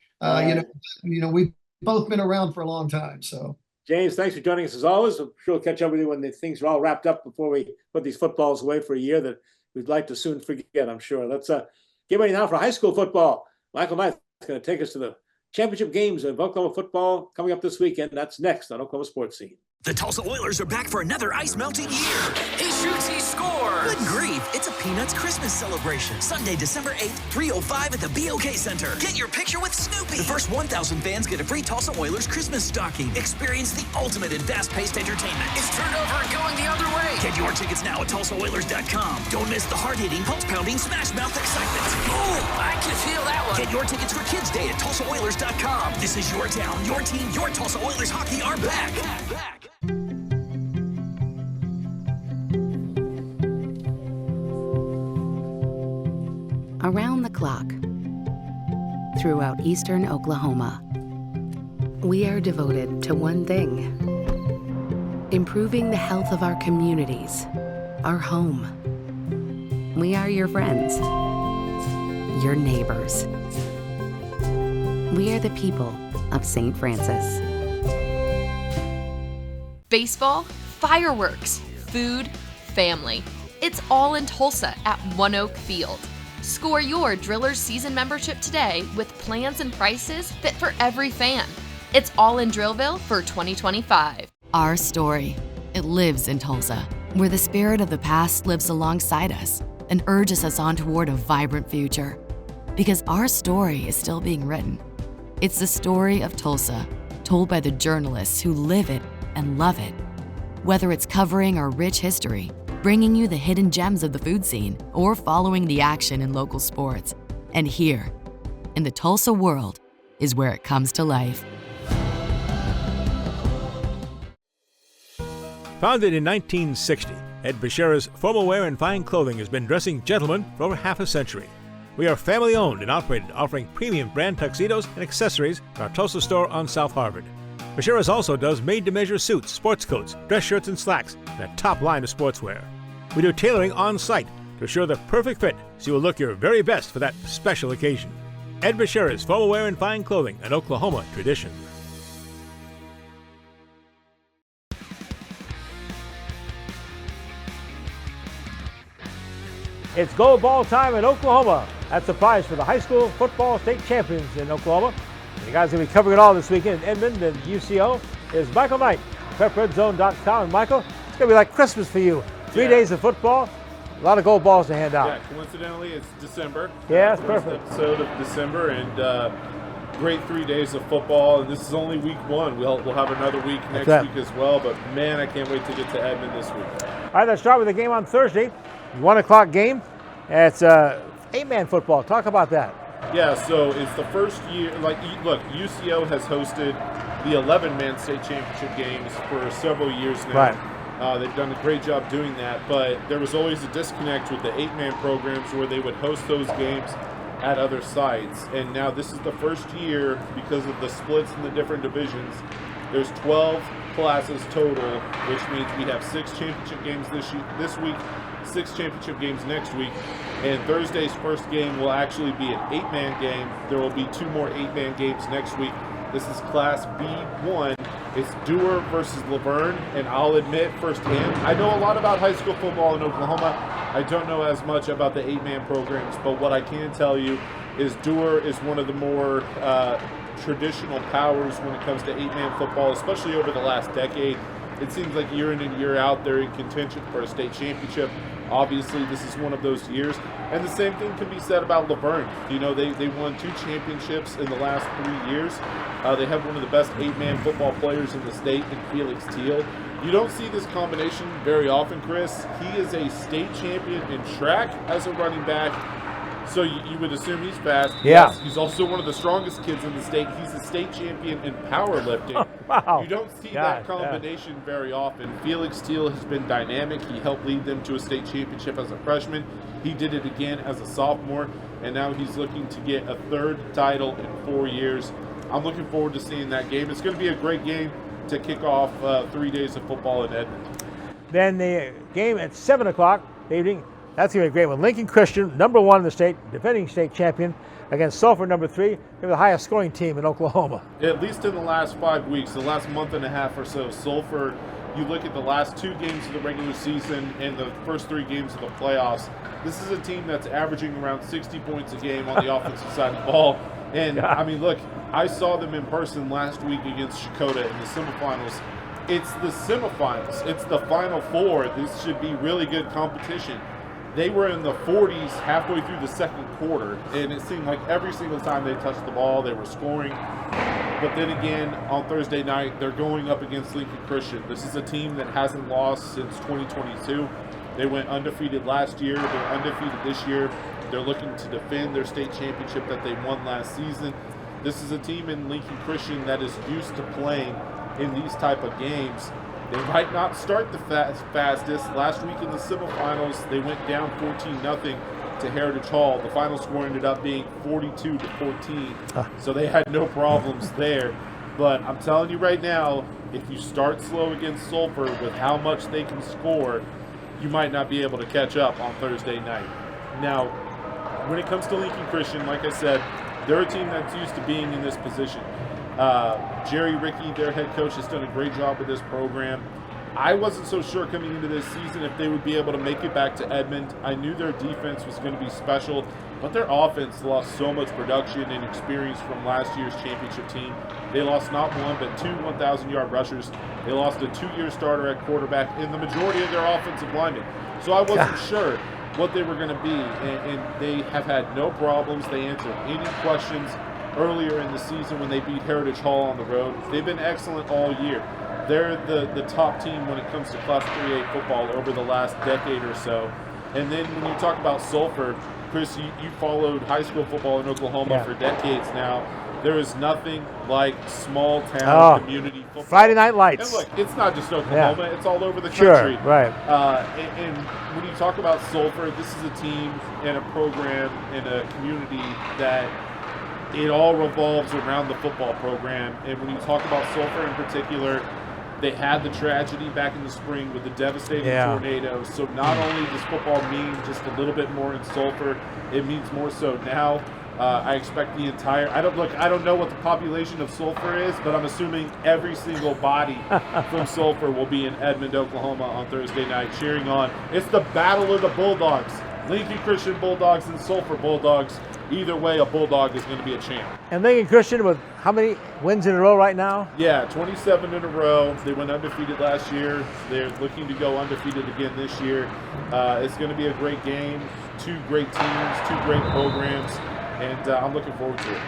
we've both been around for a long time. So, James, thanks for joining us as always. I'm sure we'll catch up with you when the things are all wrapped up before we put these footballs away for a year that we'd like to soon forget. I'm sure. Let's get ready now for high school football. Michael Knight is going to take us to the championship games of Oklahoma football coming up this weekend. That's next on Oklahoma Sportscene. The Tulsa Oilers are back for another ice-melting year. He shoots, he scores! Good grief, it's a Peanuts Christmas celebration. Sunday, December 8th, 3:05 at the BOK Center. Get your picture with Snoopy. The first 1,000 fans get a free Tulsa Oilers Christmas stocking. Experience the ultimate in fast-paced entertainment. It's turned over and going the other way. Get your tickets now at TulsaOilers.com. Don't miss the heart-hitting, pulse-pounding, smash-mouth excitement. Ooh, I can feel that one. Get your tickets for Kids Day at TulsaOilers.com. This is your town, your team, your Tulsa Oilers hockey are back. Around the clock, throughout eastern Oklahoma, we are devoted to one thing: improving the health of our communities, our home. We are your friends, your neighbors. We are the people of St. Francis. Baseball, fireworks, food, family. It's all in Tulsa at One Oak Field. Score your Drillers season membership today with plans and prices fit for every fan. It's all in Drillville for 2025. Our story, it lives in Tulsa, where the spirit of the past lives alongside us. and urges us on toward a vibrant future. Because our story is still being written. It's the story of Tulsa, told by the journalists who live it and love it. Whether it's covering our rich history, bringing you the hidden gems of the food scene, or following the action in local sports. And here, in the Tulsa world, is where it comes to life. Founded in 1960, Ed Bashira's Formal Wear and Fine Clothing has been dressing gentlemen for over half a century. We are family-owned and operated, offering premium brand tuxedos and accessories in our Tulsa store on South Harvard. Bashira's also does made-to-measure suits, sports coats, dress shirts, and slacks, and a top line of sportswear. We do tailoring on-site to assure the perfect fit so you will look your very best for that special occasion. Ed Bashira's Formal Wear and Fine Clothing, an Oklahoma tradition. It's gold ball time in Oklahoma. That's the prize for the high school football state champions in Oklahoma. The guys going to be covering it all this weekend in Edmond and UCO is Michael Knight, PrepRedzone.com. And Michael, it's going to be like Christmas for you. 3 days of football, a lot of gold balls to hand out. Yeah, coincidentally, it's December. Yeah, it's perfect. Episode of December, and great 3 days of football. And this is only week one. We'll have another week next week as well. But man, I can't wait to get to Edmond this week. All right, let's start with the game on Thursday. 1 o'clock game. It's 8-man football. Talk about that. Yeah, so it's the first year. Look, UCO has hosted the 11-man state championship games for several years now. Right. They've done a great job doing that, but there was always a disconnect with the 8-man programs where they would host those games at other sites. And now this is the first year, because of the splits in the different divisions, there's 12 classes total, which means we have 6 championship games this week, 6 championship games next week, and Thursday's first game will actually be an 8-man game. There will be 2 more 8-man games next week. This is Class B1. It's Dewar versus Laverne, and I'll admit firsthand, I know a lot about high school football in Oklahoma. I don't know as much about the 8-man programs, but what I can tell you is Dewar is one of the more traditional powers when it comes to 8-man football, especially over the last decade. It seems like year in and year out they're in contention for a state championship. Obviously, this is one of those years. And the same thing can be said about Laverne. You know, they won 2 championships in the last 3 years. They have one of the best 8-man football players in the state in Felix Teal. You don't see this combination very often, Chris. He is a state champion in track as a running back. So you would assume he's fast. Yeah. Yes, he's also one of the strongest kids in the state. He's a state champion in powerlifting. Wow. You don't see that combination very often. Felix Teal has been dynamic. He helped lead them to a state championship as a freshman. He did it again as a sophomore, and now he's looking to get a 3rd title in 4 years. I'm looking forward to seeing that game. It's going to be a great game to kick off 3 days of football in Edmond. Then the game at 7 o'clock evening. That's going to be a great one. Lincoln Christian, number 1 in the state, defending state champion, against Sulphur, number 3. They're the highest scoring team in Oklahoma. At least in the last 5 weeks, the last month and a half or so, Sulphur, you look at the last 2 games of the regular season and the first 3 games of the playoffs, this is a team that's averaging around 60 points a game on the offensive side of the ball. And, I mean, look, I saw them in person last week against Shakota in the semifinals. It's the semifinals. It's the Final Four. This should be really good competition. They were in the 40s halfway through the second quarter, and it seemed like every single time they touched the ball, they were scoring. But then again, on Thursday night, they're going up against Lincoln Christian. This is a team that hasn't lost since 2022. They went undefeated last year. They're undefeated this year. They're looking to defend their state championship that they won last season. This is a team in Lincoln Christian that is used to playing in these type of games. They might not start the fastest. Last week in the semifinals, they went down 14-0 to Heritage Hall. The final score ended up being 42-14, so they had no problems there. But I'm telling you right now, if you start slow against Sulphur with how much they can score, you might not be able to catch up on Thursday night. Now, when it comes to Lincoln Christian, like I said, they're a team that's used to being in this position. Jerry Rickey, their head coach, has done a great job with this program. I wasn't so sure coming into this season if they would be able to make it back to Edmond. I knew their defense was going to be special, but their offense lost so much production and experience from last year's championship team. They lost not 1 but 2 1,000-yard rushers. They lost a 2-year starter at quarterback and the majority of their offensive linemen. So I wasn't sure. what they were going to be, and they have had no problems. They answered any questions earlier in the season when they beat Heritage Hall on the road. They've been excellent all year. They're the top team when it comes to Class 3A football over the last decade or so. And then when you talk about Sulphur, Chris, you followed high school football in Oklahoma for decades now. There is nothing like small town community football. Friday Night Lights. And look, it's not just Oklahoma, it's all over the country. Sure, right. And when you talk about Sulphur, this is a team and a program and a community that it all revolves around the football program. And when you talk about Sulphur in particular, they had the tragedy back in the spring with the devastating tornado. So not only does football mean just a little bit more in Sulphur, it means more so now. I expect the entire, I don't know what the population of Sulphur is, but I'm assuming every single body from Sulphur will be in Edmond, Oklahoma on Thursday night cheering on. It's the battle of the Bulldogs. Lincoln Christian Bulldogs and Sulphur Bulldogs. Either way, a Bulldog is going to be a champ. And Lincoln Christian with how many wins in a row right now? Yeah, 27 in a row. They went undefeated last year. They're looking to go undefeated again this year. It's going to be a great game. Two great teams, two great programs, and I'm looking forward to it.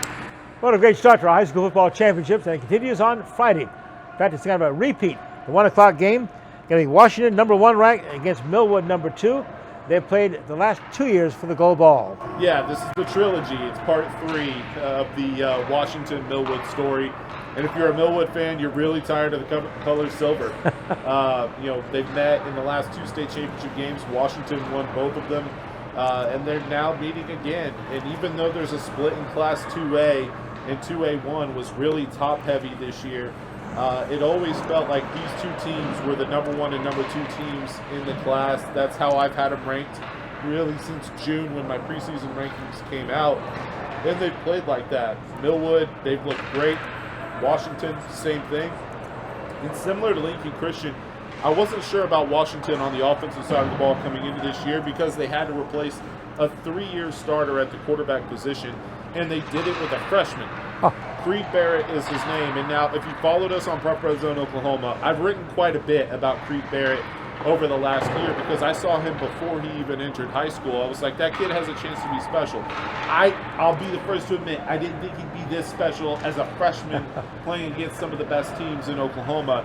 What a great start to our high school football championships, and it continues on Friday. In fact, it's kind of a repeat. The 1 o'clock game, getting Washington, number 1 ranked, against Millwood, number 2. They've played the last 2 years for the gold ball. Yeah, this is the trilogy. It's part 3 of the Washington-Millwood story. And if you're a Millwood fan, you're really tired of the color silver. They've met in the last 2 state championship games. Washington won both of them. And they're now meeting again. And even though there's a split in Class 2A and 2A1 was really top-heavy this year, it always felt like these 2 teams were the number 1 and number 2 teams in the class. That's how I've had them ranked really since June when my preseason rankings came out. Then they've played like that. Millwood, they've looked great. Washington, same thing. And similar to Lincoln Christian, I wasn't sure about Washington on the offensive side of the ball coming into this year because they had to replace a 3-year starter at the quarterback position, and they did it with a freshman. Creed Barrett is his name, and now if you followed us on Prep Redzone Oklahoma, I've written quite a bit about Creed Barrett over the last year because I saw him before he even entered high school. I was like, that kid has a chance to be special. I'll be the first to admit, I didn't think he'd be this special as a freshman playing against some of the best teams in Oklahoma.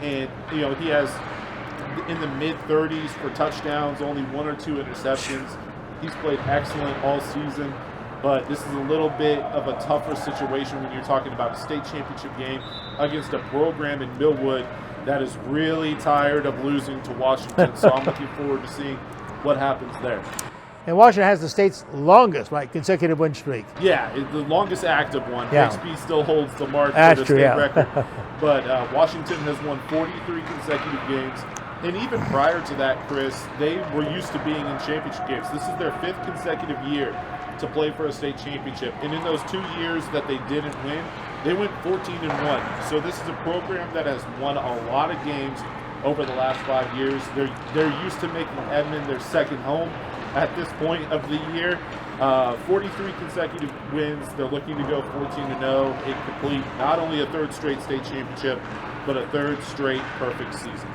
And, he has in the mid-30s for touchdowns, only 1 or 2 interceptions. He's played excellent all season. But this is a little bit of a tougher situation when you're talking about a state championship game against a program in Millwood that is really tired of losing to Washington. So I'm looking forward to seeing what happens there. And Washington has the state's longest, consecutive win streak. Yeah, the longest active one. Yeah. XP still holds the mark That's for the true, state yeah. record. But Washington has won 43 consecutive games. And even prior to that, Chris, they were used to being in championship games. This is their 5th consecutive year to play for a state championship. And in those 2 years that they didn't win, they went 14-1. So this is a program that has won a lot of games over the last 5 years. They're used to making Edmond their second home at this point of the year. 43 consecutive wins. They're looking to go 14-0 and complete not only a 3rd straight state championship, but a 3rd straight perfect season.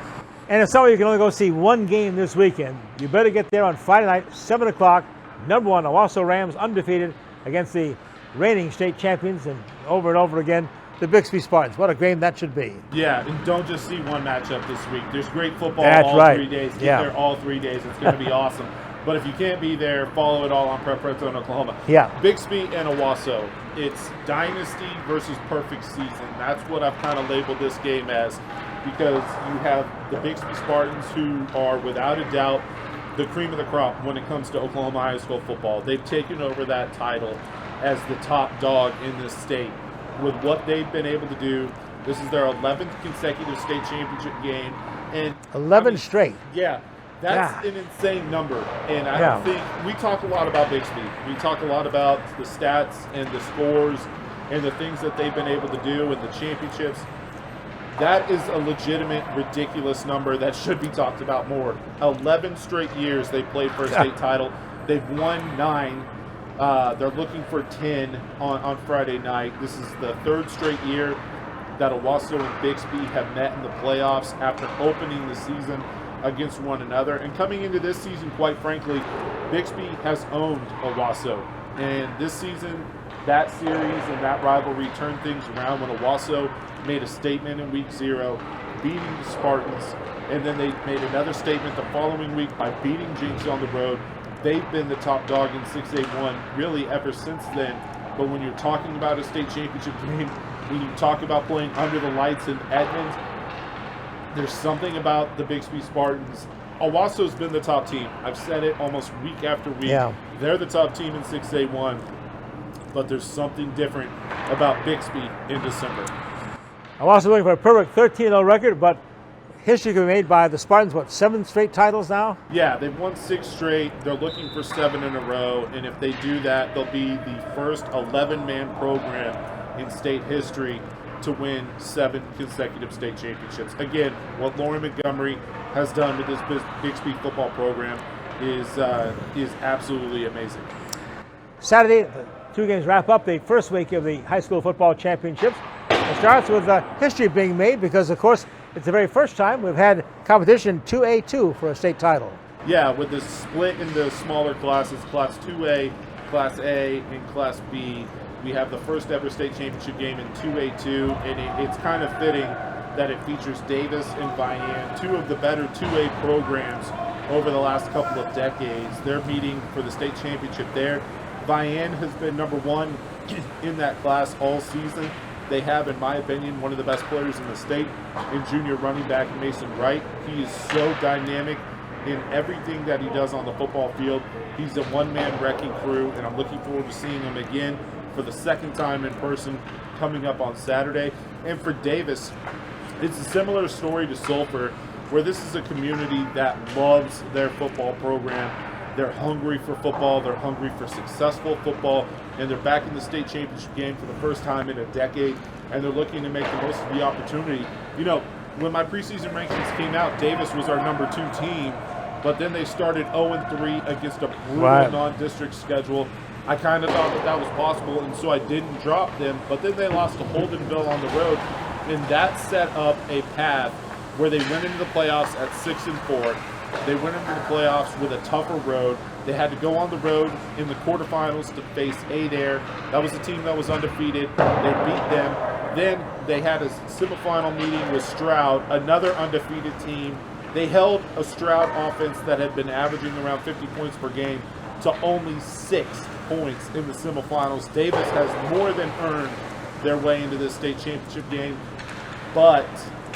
And if some of you can only go see 1 game this weekend, you better get there on Friday night, 7 o'clock. Number 1, Owasso Rams, undefeated against the reigning state champions, and over again, the Bixby Spartans. What a game that should be. Yeah, and don't just see one matchup this week. There's great football That's all right. 3 days. Get Yeah. there all 3 days. It's going to be awesome. But if you can't be there, follow it all on Prep Redzone Oklahoma. Yeah. Bixby and Owasso. It's dynasty versus perfect season. That's what I've kind of labeled this game as, because you have the Bixby Spartans, who are without a doubt the cream of the crop when it comes to Oklahoma high school football. They've taken over that title as the top dog in this state. With what they've been able to do, this is their 11th consecutive state championship game. And 11 straight. Yeah, that's an insane number. And I think we talk a lot about Bixby. We talk a lot about the stats and the scores and the things that they've been able to do in the championships. That is a legitimate, ridiculous number that should be talked about more. 11 straight years they played for a state title. They've won 9. They're looking for 10 on Friday night. This is the 3rd straight year that Owasso and Bixby have met in the playoffs after opening the season against one another. And coming into this season, quite frankly, Bixby has owned Owasso. And this season, that series and that rivalry turned things around when Owasso made a statement in week 0, beating the Spartans, and then they made another statement the following week by beating Jinx on the road. They've been the top dog in 6A1 really ever since then. But when you're talking about a state championship game, when you talk about playing under the lights in Edmond, there's something about the Bixby Spartans. Owasso's been the top team. I've said it almost week after week. Yeah. They're the top team in 6A1. But there's something different about Bixby in December. I'm also looking for a perfect 13-0 record, but history can be made by the Spartans, 7 straight titles now? Yeah, they've won 6 straight. They're looking for 7 in a row, and if they do that, they'll be the first 11-man program in state history to win 7 consecutive state championships. Again, what Lauren Montgomery has done with this Bixby football program is absolutely amazing. Saturday, the 2 games wrap up the first week of the high school football championships. It starts with history being made because, of course, it's the very first time we've had competition 2A2 for a state title. Yeah, with the split in the smaller classes, Class 2A, Class A, and Class B, we have the first ever state championship game in 2A2, and it's kind of fitting that it features Davis and Vian, 2 of the better 2A programs over the last couple of decades. They're meeting for the state championship there. Vian has been number 1 in that class all season. They have, in my opinion, one of the best players in the state in junior running back Mason Wright. He is so dynamic in everything that he does on the football field. He's a one-man wrecking crew, and I'm looking forward to seeing him again for the second time in person coming up on Saturday. And for Davis, it's a similar story to Sulphur, where this is a community that loves their football program. They're hungry for football, they're hungry for successful football, and they're back in the state championship game for the first time in a decade, and they're looking to make the most of the opportunity. You know, when my preseason rankings came out, Davis was our number 2 team, but then they started 0-3 against a brutal non-district schedule. I kind of thought that was possible, and so I didn't drop them, but then they lost to Holdenville on the road, and that set up a path where they went into the playoffs at 6-4. They went into the playoffs with a tougher road. They had to go on the road in the quarterfinals to face Adair. That was a team that was undefeated. They beat them. Then they had a semifinal meeting with Stroud, another undefeated team. They held a Stroud offense that had been averaging around 50 points per game to only 6 points in the semifinals. Davis has more than earned their way into this state championship game, but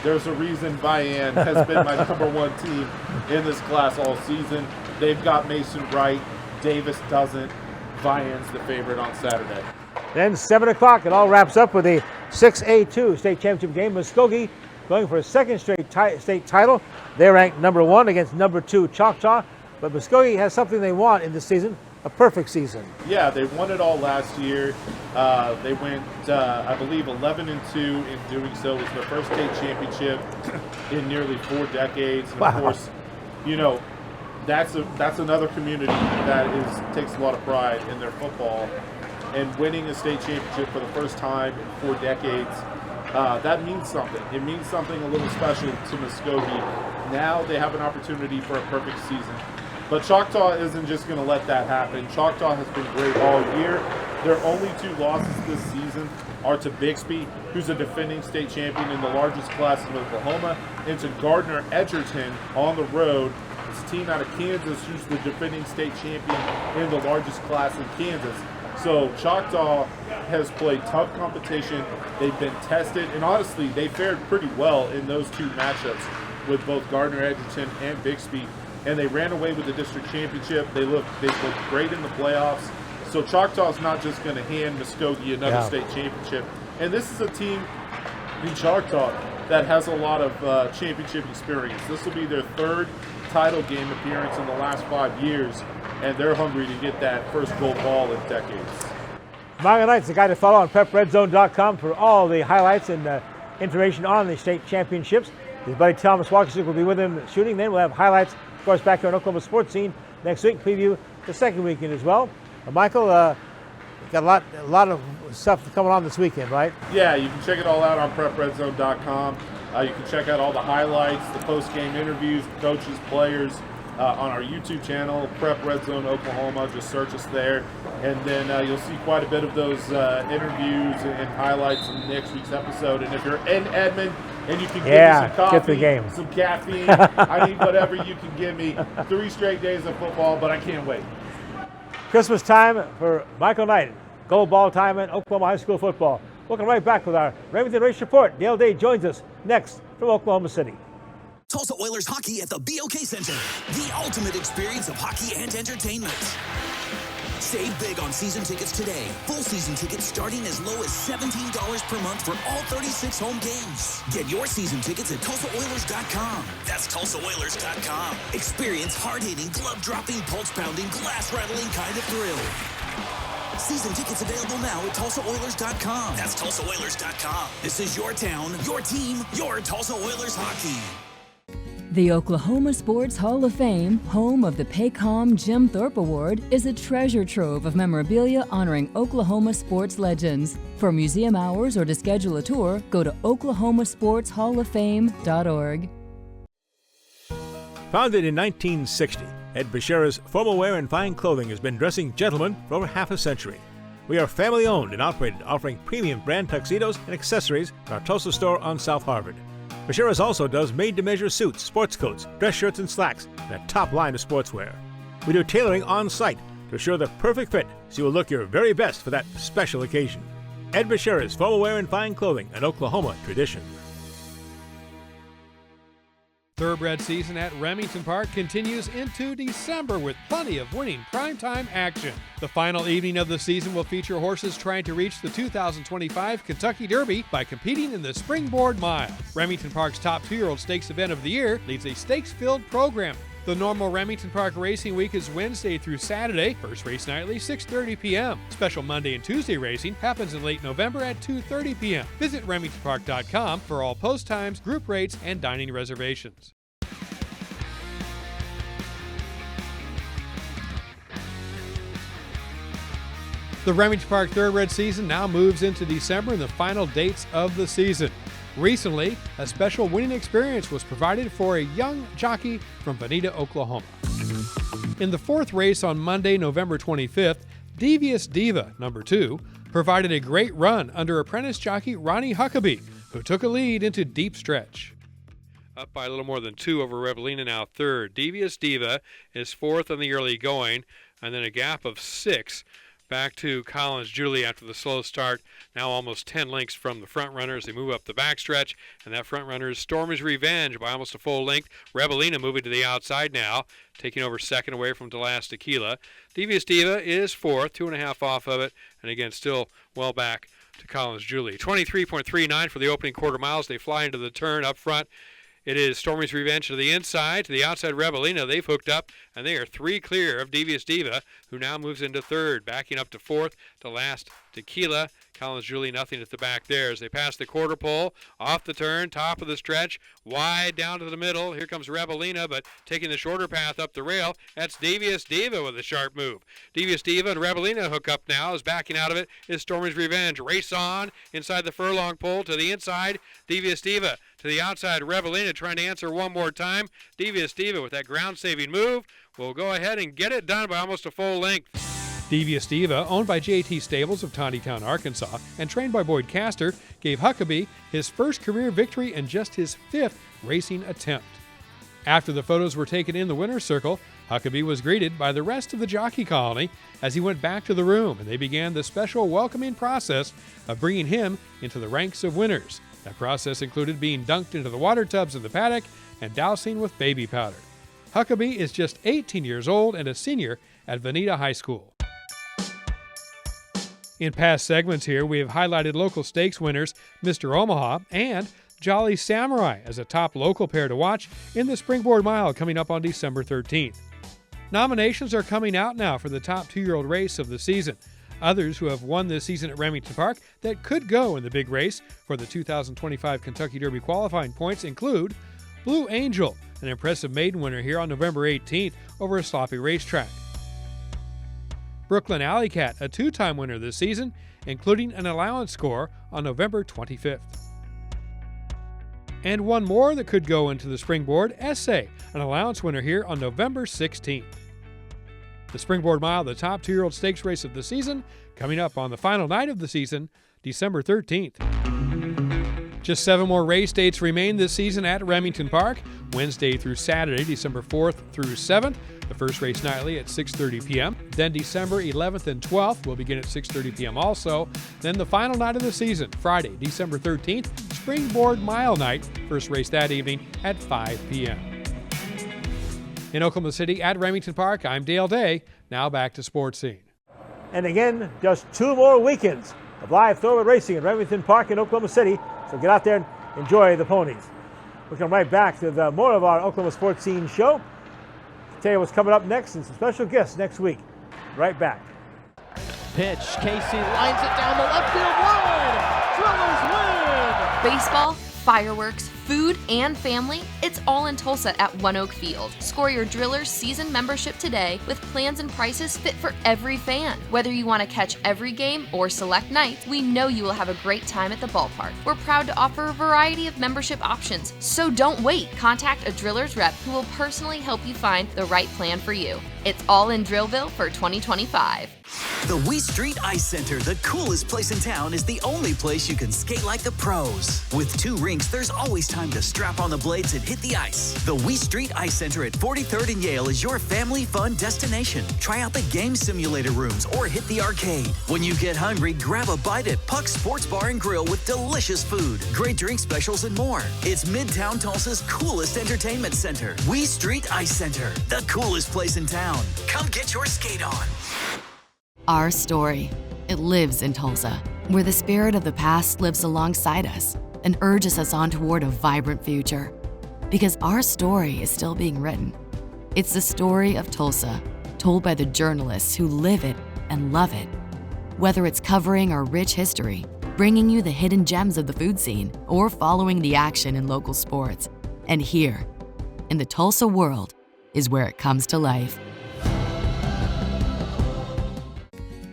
there's a reason Vian has been my number 1 team in this class all season. They've got Mason Wright. Davis doesn't. Vian's the favorite on Saturday. Then 7 o'clock, it all wraps up with the 6A2 state championship game. Muskogee going for a second straight state title. They're ranked number 1 against number 2 Choctaw. But Muskogee has something they want in this season, a perfect season. Yeah, they won it all last year. They went, I believe, 11-2 in doing so. It was their first state championship in nearly 4 decades. And of course, you know, that's another community that takes a lot of pride in their football. And winning a state championship for the first time in 4 decades, that means something. It means something a little special to Muskogee. Now they have an opportunity for a perfect season. But Choctaw isn't just going to let that happen. Choctaw has been great all year. Their only 2 losses this season are to Bixby, who's a defending state champion in the largest class in Oklahoma, and to Gardner Edgerton on the road. It's a team out of Kansas who's the defending state champion in the largest class in Kansas. So Choctaw has played tough competition. They've been tested, and honestly, they fared pretty well in those 2 matchups with both Gardner Edgerton and Bixby. And they ran away with the district championship. They looked great in the playoffs. So Choctaw's not just going to hand Muskogee another state championship. And this is a team in Choctaw that has a lot of championship experience. This will be their 3rd title game appearance in the last 5 years, and they're hungry to get that first gold ball in decades. Maga Knight's the guy to follow on PrepRedzone.com for all the highlights and information on the state championships. His buddy Thomas Walkersick will be with him shooting. Then we'll have highlights, of course, back here on Oklahoma Sports Scene next week. Preview the second weekend as well. Michael, got a lot of stuff coming on this weekend, right? Yeah, you can check it all out on PrepRedzone.com. You can check out all the highlights, the post-game interviews, coaches, players, on our YouTube channel, Prep Redzone Oklahoma. Just search us there, and then you'll see quite a bit of those interviews and highlights in next week's episode. And if you're in Edmond and you can give me some coffee, get the game. some caffeine, I need whatever you can give me. 3 straight days of football, but I can't wait. Christmas time for Michael Knight. Gold ball time in Oklahoma high school football. Welcome right back with our Remington Race Report. Dale Day joins us next from Oklahoma City. Tulsa Oilers hockey at the BOK Center. The ultimate experience of hockey and entertainment. Save big on season tickets today. Full season tickets starting as low as $17 per month for all 36 home games. Get your season tickets at TulsaOilers.com. That's TulsaOilers.com. Experience hard-hitting, glove-dropping, pulse-pounding, glass-rattling kind of thrill. Season tickets available now at TulsaOilers.com. That's TulsaOilers.com. This is your town, your team, your Tulsa Oilers hockey. The Oklahoma Sports Hall of Fame, home of the Paycom Jim Thorpe Award, is a treasure trove of memorabilia honoring Oklahoma sports legends. For museum hours or to schedule a tour, go to oklahomasportshalloffame.org. Founded in 1960, Ed Bashira's formal wear and fine clothing has been dressing gentlemen for over half a century. We are family owned and operated, offering premium brand tuxedos and accessories at our Tulsa store on South Harvard. Bashira's also does made-to-measure suits, sports coats, dress shirts, and slacks, and a top line of sportswear. We do tailoring on-site to assure the perfect fit so you will look your very best for that special occasion. Ed Bashira's formal wear and fine clothing, an Oklahoma tradition. Thoroughbred season at Remington Park continues into December with plenty of winning primetime action. The final evening of the season will feature horses trying to reach the 2025 Kentucky Derby by competing in the Springboard Mile. Remington Park's top 2-year-old stakes event of the year leads a stakes-filled program. The normal Remington Park Racing Week is Wednesday through Saturday, first race nightly 6:30 p.m. Special Monday and Tuesday racing happens in late November at 2:30 p.m. Visit RemingtonPark.com for all post times, group rates, and dining reservations. The Remington Park Thoroughbred season now moves into December and the final dates of the season. Recently, a special winning experience was provided for a young jockey from Bonita, Oklahoma. In the 4th race on Monday, November 25th, Devious Diva, number 2, provided a great run under apprentice jockey Ronnie Huckabee, who took a lead into deep stretch. Up by a little more than 2 over Rebelina, now 3rd. Devious Diva is 4th in the early going, and then a gap of 6 back to Collins Julie after the slow start. Now almost 10 lengths from the front runner as they move up the backstretch. And that front runner is Stormy's Revenge by almost a full length. Rebelina moving to the outside now, taking over second away from Delas Tequila. Devious Diva is 4th, 2.5 off of it. And again, still well back to Collins Julie. 23.39 for the opening quarter miles. They fly into the turn up front. It is Stormy's Revenge to the inside. To the outside, Rebelina. They've hooked up, and they are 3 clear of Devious Diva, who now moves into 3rd. Backing up to 4th, to last Tequila. Collins Julie, nothing at the back there as they pass the quarter pole, off the turn, top of the stretch, wide down to the middle. Here comes Rebelina, but taking the shorter path up the rail. That's Devious Diva with a sharp move. Devious Diva and Rebelina hook up now as backing out of it is Stormy's Revenge. Race on inside the furlong pole to the inside. Devious Diva to the outside. Rebelina trying to answer one more time. Devious Diva with that ground-saving move will go ahead and get it done by almost a full length. Devious Diva, owned by JT Stables of Tontytown, Arkansas, and trained by Boyd Castor, gave Huckabee his first career victory and just his 5th racing attempt. After the photos were taken in the winner's circle, Huckabee was greeted by the rest of the jockey colony as he went back to the room, and they began the special welcoming process of bringing him into the ranks of winners. That process included being dunked into the water tubs in the paddock and dousing with baby powder. Huckabee is just 18 years old and a senior at Bonita High School. In past segments here, we have highlighted local stakes winners Mr. Omaha and Jolly Samurai as a top local pair to watch in the Springboard Mile coming up on December 13th. Nominations are coming out now for the top 2-year-old race of the season. Others who have won this season at Remington Park that could go in the big race for the 2025 Kentucky Derby qualifying points include Blue Angel, an impressive maiden winner here on November 18th over a sloppy racetrack. Brooklyn Alley Cat, a 2-time winner this season, including an allowance score on November 25th. And one more that could go into the Springboard Essay, an allowance winner here on November 16th. The Springboard Mile, the top 2-year-old stakes race of the season, coming up on the final night of the season, December 13th. Just 7 more race dates remain this season at Remington Park, Wednesday through Saturday, December 4th through 7th. The first race nightly at 6:30 p.m. Then December 11th and 12th will begin at 6:30 p.m. also. Then the final night of the season, Friday, December 13th, Springboard Mile Night. First race that evening at 5 p.m. In Oklahoma City at Remington Park, I'm Dale Day. Now back to Sportscene. And again, just 2 more weekends of live thoroughbred racing at Remington Park in Oklahoma City. So get out there and enjoy the ponies. We're coming right back to more of our Oklahoma Sports Scene show. Tell you what's coming up next and some special guests next week. Right back. Pitch. Casey lines it down the left field line. Drillers win. Baseball, fireworks, food, and family, it's all in Tulsa at One Oak Field. Score your Drillers season membership today with plans and prices fit for every fan. Whether you want to catch every game or select nights, we know you will have a great time at the ballpark. We're proud to offer a variety of membership options, so don't wait. Contact a Drillers rep who will personally help you find the right plan for you. It's all in Drillville for 2025. The Wee Street Ice Center, the coolest place in town, is the only place you can skate like the pros. With 2 rinks, there's always time to strap on the blades and hit the ice. The Wee Street Ice Center at 43rd and Yale is your family fun destination. Try out the game simulator rooms or hit the arcade. When you get hungry, grab a bite at Puck's Sports Bar and Grill with delicious food, great drink specials, and more. It's Midtown Tulsa's coolest entertainment center. Wee Street Ice Center, the coolest place in town. Come get your skate on. Our story, it lives in Tulsa, where the spirit of the past lives alongside us and urges us on toward a vibrant future. Because our story is still being written. It's the story of Tulsa, told by the journalists who live it and love it. Whether it's covering our rich history, bringing you the hidden gems of the food scene, or following the action in local sports. And here, in the Tulsa world, is where it comes to life.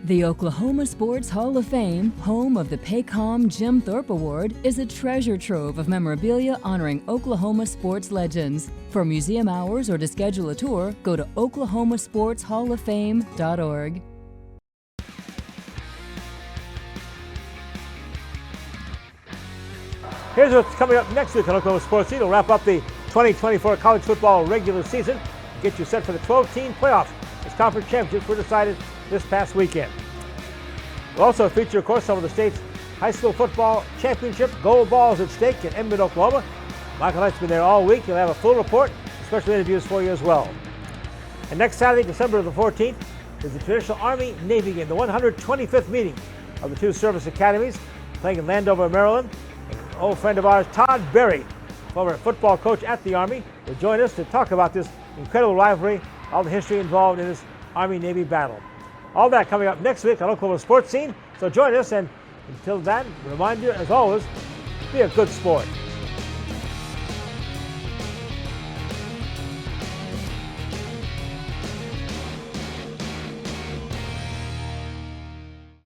The Oklahoma Sports Hall of Fame, home of the Paycom Jim Thorpe Award, is a treasure trove of memorabilia honoring Oklahoma sports legends. For museum hours or to schedule a tour, go to oklahomasportshalloffame.org. Here's what's coming up next week on Oklahoma Sports Scene. We'll wrap up the 2024 college football regular season, get you set for the 12-team playoffs as conference championships were decided this past weekend. We'll also feature, of course, some of the state's high school football championship gold balls at stake in Edmond, Oklahoma. Michael Knight's been there all week. He'll have a full report, special interviews for you as well. And next Saturday, December the 14th, is the traditional Army-Navy game, the 125th meeting of the 2 service academies, playing in Landover, Maryland. An old friend of ours, Todd Berry, former football coach at the Army, will join us to talk about this incredible rivalry, all the history involved in this Army-Navy battle. All that coming up next week on Oklahoma Sports Scene. So join us, and until then, remind you, as always, be a good sport.